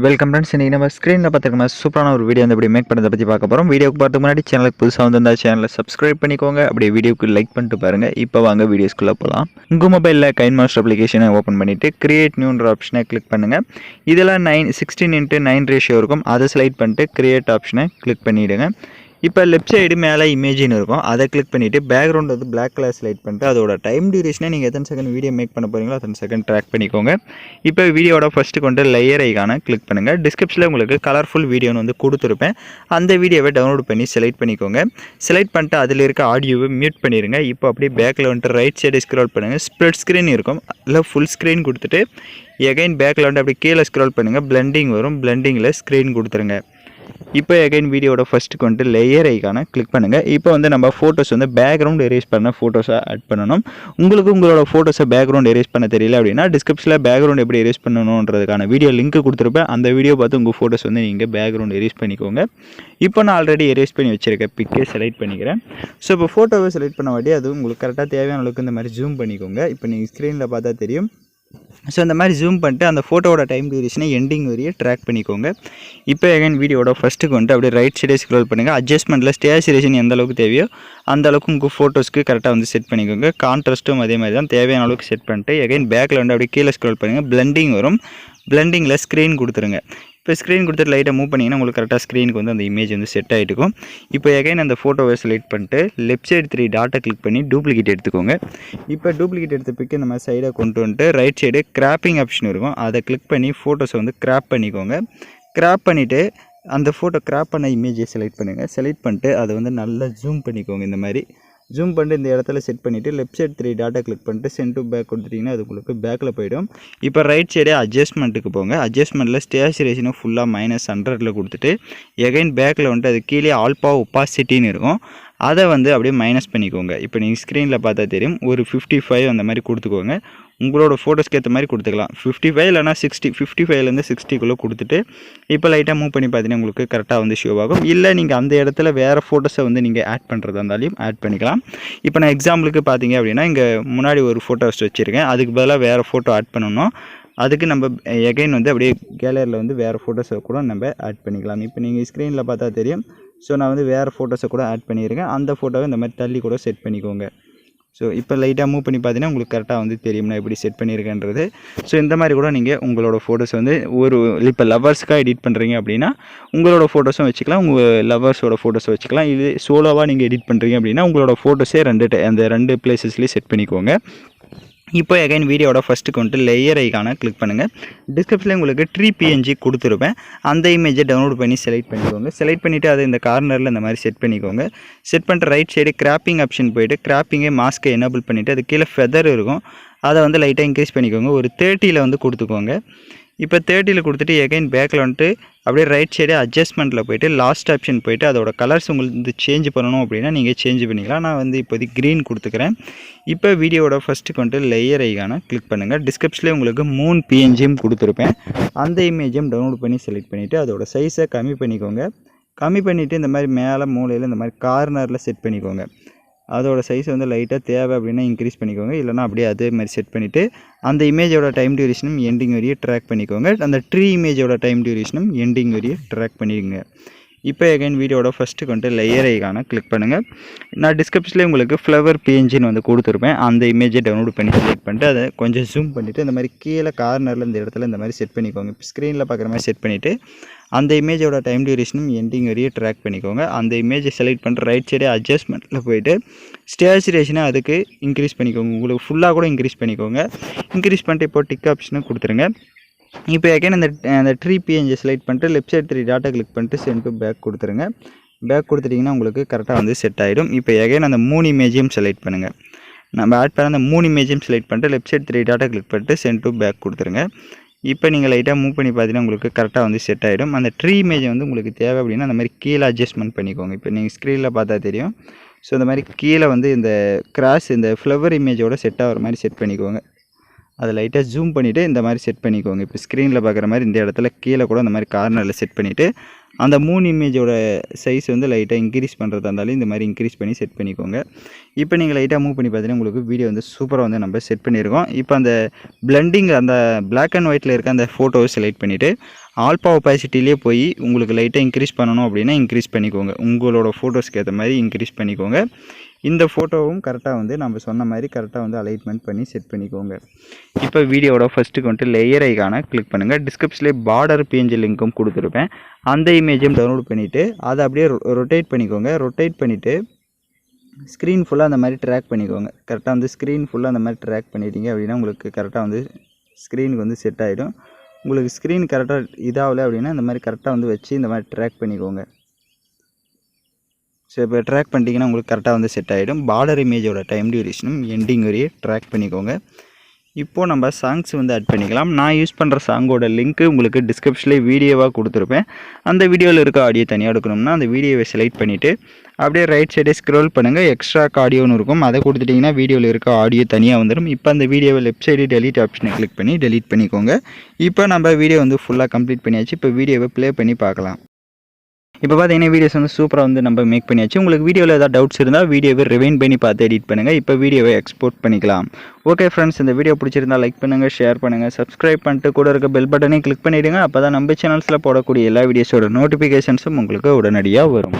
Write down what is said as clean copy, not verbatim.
Welcome friends. இன்றைக்கி நம்ம ஸ்க்ரீனில் பார்த்துருக்க சூப்பரான ஒரு வீடியோ வந்து எப்படி மேக் பண்ணுறதை பற்றி பார்க்க போகிறோம். வீடியோக்கு பார்த்துக்கு முன்னாடி சேனலுக்கு புதுசாக வந்திருந்தால் சேனலை சப்ஸ்கிரைப் பண்ணிக்கோங்க. அப்படியே வீடியோக்கு லைக் பண்ணிட்டு பாருங்கள். இப்போ வாங்க வீடியோஸ்குள்ளே போகலாம். உங்கள் மொபைலில் கைன்மாஸ்டர் அப்ளிகேஷனை ஓப்பன் பண்ணிவிட்டு கிரியேட் நியூன்ற ஆப்ஷனை கிளிக் பண்ணுங்கள். இதில் 16:9 ரேஷியோ இருக்கும். அதை செலக்ட் பண்ணிட்டு கிரியேட் ஆப்ஷனை கிளிக் பண்ணிவிடுங்க. இப்போ லெஃப்ட் சைடு மேலே இமேஜின்னு இருக்கும். அதை கிளிக் பண்ணிவிட்டு பேக்ரவுண்ட் வந்து பிளாக் கலர் செலக்ட் பண்ணிட்டு அதோட டைம் டியூரேஷனை நீங்கள் எத்தனை செகண்ட் வீடியோ மேக் பண்ண போகிறீங்களோ அத்தனை செகண்ட் ட்ராக் பண்ணிக்கோங்க. இப்போ வீடியோட ஃபஸ்ட்டு கொண்டு லேயர் ஐகானை கிளிக் பண்ணுங்கள். டிஸ்கிரிப்ஷனில் உங்களுக்கு கலர்ஃபுல் வீடியோன்னு வந்து கொடுத்துருப்பேன். அந்த வீடியோவை டவுன்லோட் பண்ணி செலக்ட் பண்ணிக்கோங்க. செலக்ட் பண்ணிட்டு அதில் இருக்க ஆடியோவை மியூட் பண்ணிடுங்க. இப்போ அப்படியே பேக்கில் வந்துட்டு ரைட் சைடு ஸ்க்ரோல் பண்ணுங்கள். ஸ்ப்ரெட் ஸ்க்ரீன் இருக்கும். இல்லை ஃபுல் ஸ்க்ரீன் கொடுத்துட்டு எகைன் பேக்கில் வந்துட்டு அப்படியே கீழே ஸ்க்ரோல் பண்ணுங்கள். பிளெண்டிங் வரும். பிளெண்டிங்கில் ஸ்க்ரீன் கொடுத்துருங்க. இப்போ எகைன் வீடியோட ஃபஸ்ட்டுக்கு வந்துட்டு லேயர் ஐக்கானை கிளிக் பண்ணுங்கள். இப்போ வந்து நம்ம ஃபோட்டோஸ் வந்து பேக்ரவுண்ட் எரேஸ் பண்ண ஃபோட்டோஸை ஆட் பண்ணணும். உங்களோட ஃபோட்டோஸை பேக்ரவுண்ட் எரேஸ் பண்ண தெரியல அப்படின்னா டிஸ்கிரிப்ஷனில் பேக்ரவுண்ட் எப்படி எரேஸ் பண்ணணுன்றதுக்கான வீடியோ லிங்க் கொடுத்துருப்பேன். அந்த வீடியோ பார்த்து உங்கள் ஃபோட்டோஸ் வந்து நீங்கள் பேக்ரவுண்ட் எரேஸ் பண்ணிக்கோங்க. இப்போ நான் ஆல்ரெடி எரேஸ் பண்ணி வச்சுருக்கேன் பிக்கே செலக்ட் பண்ணிக்கிறேன். ஸோ இப்போ ஃபோட்டோவை செலக்ட் பண்ண வாட்டி அது உங்களுக்கு கரெக்டாக தேவையான அளவுக்கு இந்த மாதிரி ஜூம் பண்ணிக்கோங்க. இப்போ நீங்கள் ஸ்க்ரீனில் பார்த்தா தெரியும். ஸோ இந்த மாதிரி ஜூம் பண்ணிட்டு அந்த ஃபோட்டோவோட டைம் டியூரேஷனை எண்டிங் வரையே ட்ராக் பண்ணிக்கோங்க. இப்போ எகைன் வீடியோட ஃபஸ்ட்டுக்கு வந்துட்டு அப்படியே ரைட் சைடே ஸ்க்ரோல் பண்ணுங்கள். அட்ஜஸ்ட்மெண்ட்டில் ஸ்டேச்சுரேஷன் எந்த அளவுக்கு தேவையோ அந்த அளவுக்கு உங்கள் ஃபோட்டோஸ்க்கு கரெக்டாக வந்து செட் பண்ணிக்கோங்க. கான்ட்ராஸ்ட்டும் அதே மாதிரி தான் தேவையான அளவுக்கு செட் பண்ணிட்டு எகைன் பேக்கில் வந்து அப்படியே கீழே ஸ்க்ரோல் பண்ணுங்கள். பிளெண்டிங் வரும். பிளெண்டிங்கில் ஸ்க்ரீன் கொடுத்துருங்க. இப்போ ஸ்க்ரீன் கொடுத்துட்டு லைட்டாக மூவ் பண்ணிங்கன்னா உங்களுக்கு கரெக்டாக ஸ்க்ரீனுக்கு வந்து அந்த இமேஜ் வந்து செட் ஆகிட்டுக்கும். இப்போ எகைன் அந்த ஃபோட்டோவை செலக்ட் பண்ணிட்டு லெஃப்ட் சைடு 3 டாட்டை கிளிக் பண்ணி டூப்ளிகேட் எடுத்துக்கோங்க. இப்போ டூப்ளிகேட் எடுத்த பிக்கு இந்த மாதிரி சைடாக கொண்டு வந்துட்டு ரைட் சைடு கிராப்பிங் ஆப்ஷன் இருக்கும். அதை கிளிக் பண்ணி ஃபோட்டோஸை வந்து கிராப் பண்ணிக்கோங்க. கிராப் பண்ணிவிட்டு அந்த ஃபோட்டோ கிராப் பண்ண இமேஜை செலக்ட் பண்ணுங்கள். செலக்ட் பண்ணிட்டு அதை வந்து நல்லா ஜூம் பண்ணிக்கோங்க. இந்த மாதிரி ஜூம் பண்ணிட்டு இந்த இடத்துல செட் பண்ணிவிட்டு லெஃப்ட் சைடு 3 டாட்டா கிளிக் பண்ணிட்டு சென்ட் டு பேக் கொடுத்துட்டிங்கன்னா அது உங்களுக்கு பேக்கில் போய்டும். இப்போ ரைட் சைடே அட்ஜஸ்ட்மெண்ட்டுக்கு போங்க. அட்ஜஸ்ட்மெண்ட்டில் ஸ்டேச்சுரேஷனை ஃபுல்லாக -100 கொடுத்துட்டு எகைன் பேக்கில் வந்துட்டு அது கீழே ஆல்பா ஒப்பாசிட்டின்னு இருக்கும். அதை வந்து அப்படியே மைனஸ் பண்ணிக்கோங்க. இப்போ நீங்கள் ஸ்க்ரீனில் பார்த்தா தெரியும். ஒரு 55 அந்த மாதிரி கொடுத்துக்கோங்க. உங்களோட ஃபோட்டோஸ்க்கு ஏற்ற மாதிரி கொடுத்துக்கலாம். 55 இல்லைனா 60, 55லேருந்து 60க்குள்ளே கொடுத்துட்டு இப்போ லைட்டாக மூவ் பண்ணி பார்த்தீங்கன்னா உங்களுக்கு கரெக்டாக வந்து ஷோ ஆகும். இல்லை நீங்கள் அந்த இடத்துல வேறு ஃபோட்டோஸை வந்து நீங்கள் ஆட் பண்ணுறதா இருந்தாலும் ஆட் பண்ணிக்கலாம். இப்போ நான் எக்ஸாம்பிளுக்கு பார்த்தீங்க அப்படின்னா இங்கே முன்னாடி ஒரு ஃபோட்டோஸ் வச்சுருக்கேன். அதுக்கு பதிலாக வேறு ஃபோட்டோ ஆட் பண்ணணும். அதுக்கு நம்ம எகைன் வந்து அப்படியே கேலரியில் வந்து வேறு ஃபோட்டோஸை கூட நம்ம ஆட் பண்ணிக்கலாம். இப்போ நீங்கள் ஸ்க்ரீனில் பார்த்தா தெரியும். ஸோ நான் வந்து வேறு ஃபோட்டோஸை கூட ஆட் பண்ணியிருக்கேன். அந்த ஃபோட்டோவை இந்த மாதிரி தள்ளி கூட செட் பண்ணிக்கோங்க. ஸோ இப்போ லைட்டாக மூவ் பண்ணி பார்த்தீங்கன்னா உங்களுக்கு கரெக்டாக வந்து தெரியும் நான் எப்படி செட் பண்ணியிருக்கேன்றது. ஸோ இந்த மாதிரி கூட நீங்கள் உங்களோட ஃபோட்டோஸ் வந்து இப்போ லவர்ஸ்க்காக எடிட் பண்ணுறீங்க அப்படின்னா உங்களோட ஃபோட்டோஸும் வச்சுக்கலாம். உங்கள் லவர்ஸோட ஃபோட்டோஸை வச்சுக்கலாம். இது சோலோவாக நீங்கள் எடிட் பண்ணுறீங்க அப்படின்னா உங்களோட ஃபோட்டோஸே அந்த 2 பிளேசஸ்லேயே செட் பண்ணிக்கோங்க. இப்போ எகைன் வீடியோட ஃபஸ்ட்டுக்கு வந்துட்டு லேயர் ஐக்கானை கிளிக் பண்ணுங்கள். டிஸ்கிரிப்ஷனில் உங்களுக்கு PNG கொடுத்துருப்பேன். அந்த இமேஜை டவுன்லோட் பண்ணி செலக்ட் பண்ணிக்கோங்க. செலக்ட் பண்ணிவிட்டு அதை இந்த கார்னரில் இந்த மாதிரி செட் பண்ணிக்கோங்க. செட் பண்ணிட்டு ரைட் சைடு கிராப்பிங் ஆப்ஷன் போய்ட்டு கிராப்பிங்கே மாஸ்க்கை எனேபிள் பண்ணிவிட்டு அது கீழே ஃபெதர் இருக்கும். அதை வந்து லைட்டாக இன்க்ரீஸ் பண்ணிக்கோங்க. ஒரு 30ல் வந்து கொடுத்துக்கோங்க. இப்போ 30ல் கொடுத்துட்டு எகைன் பேக்கில் வந்துட்டு அப்படியே ரைட் சைடு அட்ஜஸ்ட்மெண்ட்டில் போய்ட்டு லாஸ்ட் ஆப்ஷன் போய்ட்டு அதோட கலர்ஸ் உங்களுக்கு வந்து சேஞ்ச் பண்ணணும் அப்படின்னா நீங்கள் சேஞ்ச் பண்ணிக்கலாம். நான் வந்து இப்போதைக்கு க்ரீன் கொடுத்துக்கிறேன். இப்போ வீடியோட ஃபஸ்ட்டுக்கு வந்துட்டு லேயர் ஐக்கானை கிளிக் பண்ணுங்கள். டிஸ்கிரிப்ஷனில் உங்களுக்கு 3 PNGயும் கொடுத்துருப்பேன். அந்த இமேஜையும் டவுன்லோட் பண்ணி செலக்ட் பண்ணிவிட்டு அதோட சைஸை கம்மி பண்ணிக்கோங்க. கம்மி பண்ணிவிட்டு இந்த மாதிரி மேலே மூலையில் இந்த மாதிரி கார்னரில் செட் பண்ணிக்கோங்க. அதோட சைஸ் வந்து லைட்டாக தேவை அப்படின்னா இன்க்ரீஸ் பண்ணிக்கோங்க. இல்லைனா அப்படியே அதே மாதிரி செட் பண்ணிவிட்டு அந்த இமேஜோட டைம் டியூரேஷனும் எண்டிங் வரையே ட்ராக் பண்ணிக்கோங்க. அந்த ட்ரீ இமேஜோட டைம் டியூரேஷனும் எண்டிங் வரையே ட்ராக் பண்ணிக்கோங்க. இப்போ எகைன் வீடியோட ஃபஸ்ட்டுக்கு வந்துட்டு லேயர் ஐக்கானை கிளிக் பண்ணுங்கள். நான் டிஸ்கிரிப்ஷனில் உங்களுக்கு ஃப்ளவர் PNGன்னு வந்து கொடுத்துருப்பேன். அந்த இமேஜை டவுன்லோட் பண்ணி செலக்ட் பண்ணிட்டு அதை கொஞ்சம் ஜூம் பண்ணிவிட்டு இந்த மாதிரி கீழே கார்னரில் இந்த இடத்துல இந்த மாதிரி செட் பண்ணிக்கோங்க. இப்போ ஸ்க்ரீனில் பார்க்குற மாதிரி செட் பண்ணிவிட்டு அந்த இமேஜோட டைம் டியூரேஷனும் எண்டிங் வரையே ட்ராக் பண்ணிக்கோங்க. அந்த இமேஜை செலக்ட் பண்ணிட்டு ரைட் சைடே அட்ஜஸ்ட்மெண்ட்டில் போய்ட்டு ஸ்டேச்சுரேஷனை அதுக்கு இன்க்ரீஸ் பண்ணிக்கோங்க. உங்களுக்கு ஃபுல்லாக கூட இன்க்ரீஸ் பண்ணிக்கோங்க. இன்க்ரீஸ் பண்ணிட்டு இப்போ டிக் ஆப்ஷனை கொடுத்துருங்க. இப்போ எகைன் அந்த PNG செலக்ட் பண்ணிட்டு லெஃப்ட் சைடு 3 டாட்டா கிளிக் பண்ணிட்டு சென்ட் டு பேக் கொடுத்துருங்க. பேக் கொடுத்துட்டிங்கன்னா உங்களுக்கு கரெக்டாக வந்து செட் ஆகிடும். இப்போ எகைன் அந்த 3 இமேஜையும் செலக்ட் பண்ணுங்கள். நம்ம ஆட் பண்ண அந்த 3 இமேஜையும் செலக்ட் பண்ணிட்டு லெஃப்ட் சைடு 3 டாட்டா கிளிக் பண்ணிட்டு சென்ட் டு பேக் கொடுத்துருங்க. இப்போ நீங்கள் லைட்டாக மூவ் பண்ணி பார்த்தீங்கன்னா உங்களுக்கு கரெக்டாக வந்து செட் ஆகிடும். அந்த இமேஜை வந்து உங்களுக்கு தேவை அப்படின்னா அந்த மாதிரி கீழே அட்ஜஸ்ட்மெண்ட் பண்ணிக்கோங்க. இப்போ நீங்கள் ஸ்க்ரீனில் பார்த்தா தெரியும். ஸோ இந்த மாதிரி கீழே வந்து இந்த கிராஸ் இந்த ஃப்ளவர் இமேஜோட செட் ஆகிற மாதிரி செட் பண்ணிக்கோங்க. அதை லைட்டாக ஜூம் பண்ணிவிட்டு இந்த மாதிரி செட் பண்ணிக்கோங்க. இப்போ ஸ்க்ரீனில் பார்க்குற மாதிரி இந்த இடத்துல கீழே கூட இந்த மாதிரி கார்னரில் செட் பண்ணிவிட்டு அந்த 3 இமேஜோட சைஸ் வந்து லைட்டாக இன்க்ரீஸ் பண்ணுறதா இருந்தாலும் இந்த மாதிரி இன்க்ரீஸ் பண்ணி செட் பண்ணிக்கோங்க. இப்போ நீங்கள் லைட்டாக மூவ் பண்ணி பார்த்தீங்கன்னா உங்களுக்கு வீடியோ வந்து சூப்பராக வந்து நம்ம செட் பண்ணியிருக்கோம். இப்போ அந்த பிளெண்டிங் அந்த பிளாக் அண்ட் ஒயிட்டில் இருக்க அந்த ஃபோட்டோவை செலக்ட் பண்ணிவிட்டு ஆல்பா ஒபாசிட்டிலே போய் உங்களுக்கு லைட்டாக இன்க்ரீஸ் பண்ணணும் அப்படின்னா இன்க்ரீஸ் பண்ணிக்கோங்க. உங்களோட ஃபோட்டோஸ்க்கு ஏற்ற மாதிரி இன்க்ரீஸ் பண்ணிக்கோங்க. இந்த ஃபோட்டோவும் கரெக்டாக வந்து நம்ம சொன்ன மாதிரி கரெக்டாக வந்து அலைன்மெண்ட் பண்ணி செட் பண்ணிக்கோங்க. இப்போ வீடியோவோட ஃபஸ்ட்டுக்கு வந்துட்டு லேயர் ஐக்கானை கிளிக் பண்ணுங்கள். டிஸ்கிரிப்ஷன்லேயே பார்டர் பிஎன்ஜி லிங்க்கும் கொடுத்துருப்பேன். அந்த இமேஜையும் டவுன்லோட் பண்ணிவிட்டு அதை அப்படியே ரொட்டேட் பண்ணிக்கோங்க. ரொட்டேட் பண்ணிவிட்டு ஸ்க்ரீன் ஃபுல்லாக அந்த மாதிரி ட்ராக் பண்ணிக்கோங்க. கரெக்டாக வந்து ஸ்க்ரீன் ஃபுல்லாக அந்த மாதிரி ட்ராக் பண்ணிட்டீங்க அப்படின்னா உங்களுக்கு கரெக்டாக வந்து ஸ்க்ரீனுக்கு வந்து செட் ஆகிடும். உங்களுக்கு ஸ்க்ரீன் கரெக்டாக இதாகலை அப்படின்னா இந்த மாதிரி கரெக்டாக வந்து வச்சு இந்த மாதிரி ட்ராக் பண்ணிக்கோங்க. ஸோ இப்போ ட்ராக் பண்ணிட்டீங்கன்னா உங்களுக்கு கரெக்டாக வந்து செட் ஆகிடும். பார்டர் இமேஜோட டைம் டியூரேஷனும் எண்டிங் வரையே ட்ராக் பண்ணிக்கோங்க. இப்போது நம்ம சாங்ஸ் வந்து ஆட் பண்ணிக்கலாம். நான் யூஸ் பண்ணுற சாங்கோட லிங்க்கு உங்களுக்கு டிஸ்கிரிப்ஷன்லேயே வீடியோவாக கொடுத்துருப்பேன். அந்த வீடியோவில் இருக்க ஆடியோ தனியாக எடுக்கணும்னா அந்த வீடியோவை செலக்ட் பண்ணிவிட்டு அப்படியே ரைட் சைடே ஸ்க்ரோல் பண்ணுங்கள். எக்ஸ்ட்ரா ஆடியோன்னு இருக்கும், அதை கொடுத்துட்டிங்கன்னா வீடியோவில் இருக்க ஆடியோ தனியாக வந்துடும். இப்போ அந்த வீடியோவை லெஃப்ட் சைடு டெலீட் ஆப்ஷனை கிளிக் பண்ணி டெலீட் பண்ணிக்கோங்க. இப்போ நம்ம வீடியோ வந்து ஃபுல்லாக கம்ப்ளீட் பண்ணியாச்சு. இப்போ வீடியோவை ப்ளே பண்ணி பார்க்கலாம். இப்போ பார்த்தீங்கன்னா வீடியோஸ் வந்து சூப்பராக வந்து நம்ம மேக் பண்ணியாச்சு. உங்களுக்கு வீடியோவில் ஏதாவது டவுட்ஸ் இருந்தால் வீடியோவை ரிவைண்ட் பண்ணி பார்த்து எடிட் பண்ணுங்கள். இப்போ வீடியோவை எக்ஸ்போர்ட் பண்ணிக்கலாம். ஓகே ஃப்ரெண்ட்ஸ், இந்த வீடியோ பிடிச்சிருந்தா லைக் பண்ணுங்கள், ஷேர் பண்ணுங்கள், சப்ஸ்கிரைப் பண்ணிட்டு கூட இருக்க பெல் பட்டனையும் கிளிக் பண்ணிவிடுங்க. அப்போ தான் நம்ம சேனல்ஸில் போடக்கூடிய எல்லா வீடியோஸோட நோட்டிஃபிகேஷன்ஸும் உங்களுக்கு உடனடியாக வரும்.